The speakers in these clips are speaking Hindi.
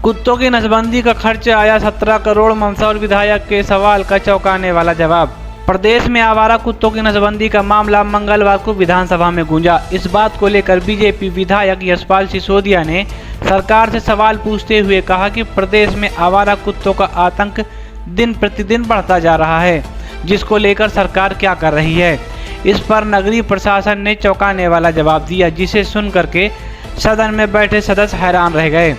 कुत्तों की नसबंदी का खर्च आया 17 करोड़, मंदसौर विधायक के सवाल का चौंकाने वाला जवाब। प्रदेश में आवारा कुत्तों की नसबंदी का मामला मंगलवार को विधानसभा में गूंजा। इस बात को लेकर बीजेपी विधायक यशपाल सिसोदिया ने सरकार से सवाल पूछते हुए कहा कि प्रदेश में आवारा कुत्तों का आतंक दिन प्रतिदिन बढ़ता जा रहा है, जिसको लेकर सरकार क्या कर रही है। इस पर नगरीय प्रशासन ने चौंकाने वाला जवाब दिया, जिसे सुनकर के सदन में बैठे सदस्य हैरान रह गए।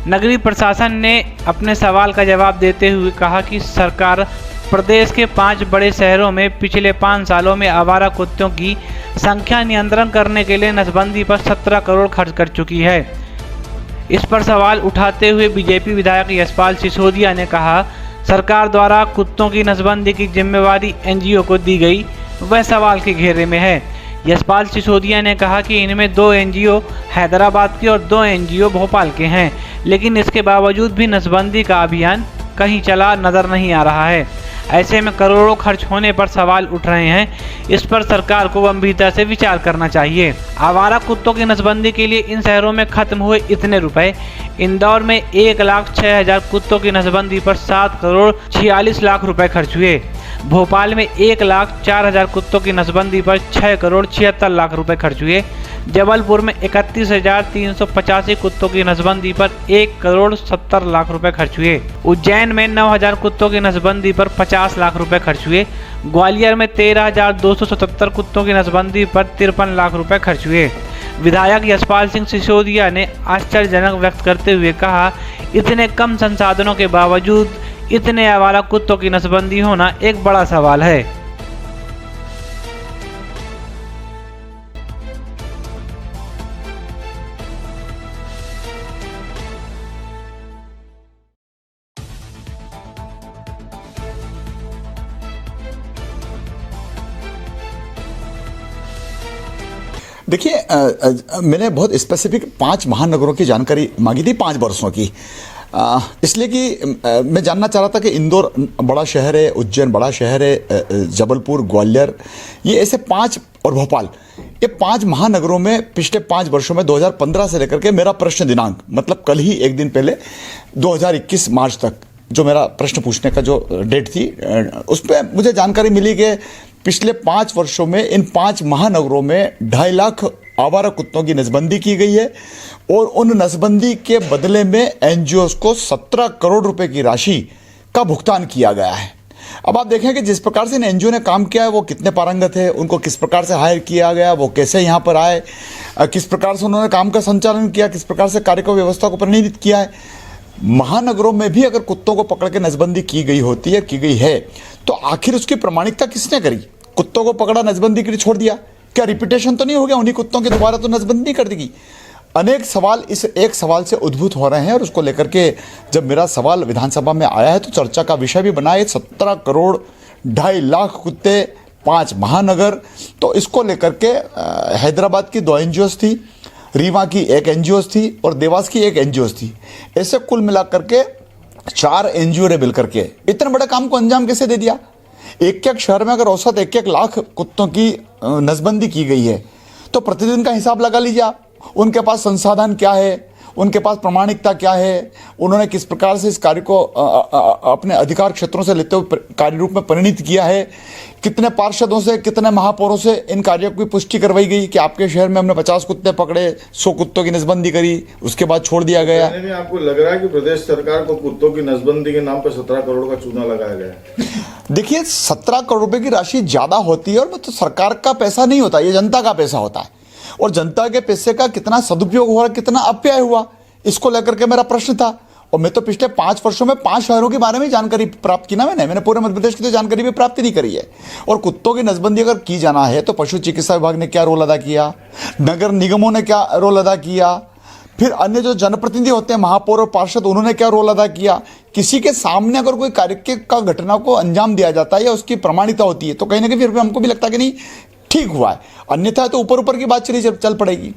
नगरीय प्रशासन ने अपने सवाल का जवाब देते हुए कहा कि सरकार प्रदेश के 5 बड़े शहरों में पिछले 5 सालों में आवारा कुत्तों की संख्या नियंत्रण करने के लिए नसबंदी पर 17 करोड़ खर्च कर चुकी है। इस पर सवाल उठाते हुए बीजेपी विधायक यशपाल सिसोदिया ने कहा, सरकार द्वारा कुत्तों की नसबंदी की जिम्मेवारी एनजीओ को दी गई, वह सवाल के घेरे में है। यशपाल सिसोदिया ने कहा कि इनमें 2 एनजीओ हैदराबाद के और 2 एनजीओ भोपाल के हैं, लेकिन इसके बावजूद भी नसबंदी का अभियान कहीं चला नजर नहीं आ रहा है। ऐसे में करोड़ों खर्च होने पर सवाल उठ रहे हैं। इस पर सरकार को गंभीरता से विचार करना चाहिए। आवारा कुत्तों की नसबंदी के लिए इन शहरों में खत्म हुए इतने रुपए। इंदौर में 1,06,000 कुत्तों की नसबंदी पर 7 करोड़ 46 लाख रुपए खर्च हुए। भोपाल में 1,04,000 कुत्तों की नसबंदी पर 6 करोड़ 76 लाख रुपए खर्च हुए। जबलपुर में 31,385 कुत्तों की नसबंदी पर 1 करोड़ 70 लाख रुपए खर्च हुए। उज्जैन में 9,000 कुत्तों की नसबंदी पर 50 लाख रुपए खर्च हुए। ग्वालियर में 13,277 कुत्तों की नसबंदी पर 53 लाख रुपए खर्च हुए। विधायक यशपाल सिंह सिसोदिया ने आश्चर्यजनक व्यक्त करते हुए कहा, इतने कम संसाधनों के बावजूद इतने आवारा कुत्तों की नसबंदी होना एक बड़ा सवाल है। देखिए, मैंने बहुत स्पेसिफिक 5 महानगरों की जानकारी मांगी थी 5 वर्षों की, इसलिए कि मैं जानना चाह रहा था कि इंदौर बड़ा शहर है, उज्जैन बड़ा शहर है, जबलपुर, ग्वालियर, ये ऐसे 5 और भोपाल, ये 5 महानगरों में पिछले 5 वर्षों में 2015 से लेकर के मेरा प्रश्न दिनांक, मतलब कल ही एक दिन पहले 2021 मार्च तक जो मेरा प्रश्न पूछने का जो डेट थी, उस पर मुझे जानकारी मिली कि पिछले 5 वर्षों में इन 5 महानगरों में 2.5 लाख आवारा कुत्तों की नसबंदी की गई है और उन नसबंदी के बदले में एनजीओ को 17 करोड़ रुपए की राशि का भुगतान किया गया है। अब आप देखें कि जिस प्रकार से इन एनजीओ ने काम किया है वो कितने पारंगत है, उनको किस प्रकार से हायर किया गया, वो कैसे यहाँ पर आए, किस प्रकार से उन्होंने काम का संचालन किया, किस प्रकार से कार्य व्यवस्था को प्रतिनिधित्व किया है। महानगरों में भी अगर कुत्तों को पकड़ के नसबंदी की गई होती है, की गई है, तो आखिर उसकी प्रामाणिकता किसने करी? कुत्तों को पकड़ा, नसबंदी के लिए छोड़ दिया, क्या रिपीटेशन तो नहीं हो गया उन्हीं कुत्तों के दोबारा तो नसबंदी नहीं कर देगी? अनेक सवाल इस एक सवाल से उद्भूत हो रहे हैं और उसको लेकर के जब मेरा सवाल विधानसभा में आया है तो चर्चा का विषय भी बना है। 17 करोड़ 2.5 लाख कुत्ते, 5 महानगर, तो इसको लेकर के हैदराबाद की 2 एनजीओस थी, रीवा की 1 एनजीओस थी और देवास की 1 एनजीओस थी। ऐसे कुल मिलाकर के 4 एनजीओ ने मिलकर के इतने बड़े काम को अंजाम कैसे दे दिया? एक शहर में अगर औसत 1 लाख कुत्तों की नसबंदी की गई है तो प्रतिदिन का हिसाब लगा लीजिए आप। उनके पास संसाधन क्या है, उनके पास प्रामाणिकता क्या है, उन्होंने किस प्रकार से इस कार्य को अपने अधिकार क्षेत्रों से लेते हुए कार्य रूप में परिणित किया है, कितने पार्षदों से, कितने महापौरों से इन कार्यों की पुष्टि करवाई गई कि आपके शहर में हमने 50 कुत्ते पकड़े, 100 कुत्तों की नसबंदी करी, उसके बाद छोड़ दिया गया। में आपको लग रहा है कि प्रदेश सरकार को कुत्तों की नसबंदी के नाम पर 17 करोड़ का चूना लगाया गया है? देखिए, 17 करोड़ रुपए की राशि ज्यादा होती है और वो तो सरकार का पैसा नहीं होता, ये जनता का पैसा होता है और जनता के पैसे का कितना सदुपयोग हुआ, कितना अपव्यय हुआ, इसको लेकर के मेरा प्रश्न था। और मैं तो पिछले 5 वर्षों में 5 शहरों के बारे में जानकारी प्राप्त की ना, मैंने पूरे मध्य प्रदेश की तो जानकारी भी प्राप्त नहीं करी है। और कुत्तों की नसबंदी अगर की जाना है तो पशु चिकित्सा विभाग ने क्या रोल अदा किया, नगर निगमों ने क्या रोल अदा किया, फिर अन्य जो जनप्रतिनिधि होते हैं, महापौर और पार्षद, उन्होंने क्या रोल अदा किया। किसी के सामने अगर कोई कार्य का घटना को अंजाम दिया जाता है या उसकी प्रमाणिकता होती है तो कहीं ना कहीं फिर हमको भी लगता है कि नहीं ठीक हुआ है, अन्यथा तो ऊपर ऊपर की बात चल पड़ेगी।